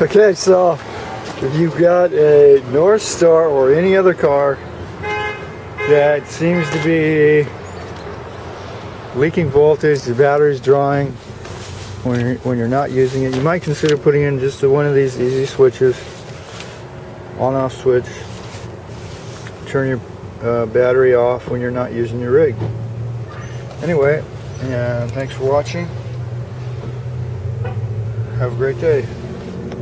Okay, so if you've got a North Star or any other car that seems to be leaking voltage, the battery's drawing when you're not using it, you might consider putting in just one of these easy switches, on-off switch. Turn your battery off when you're not using your rig. Anyway, thanks for watching. Have a great day.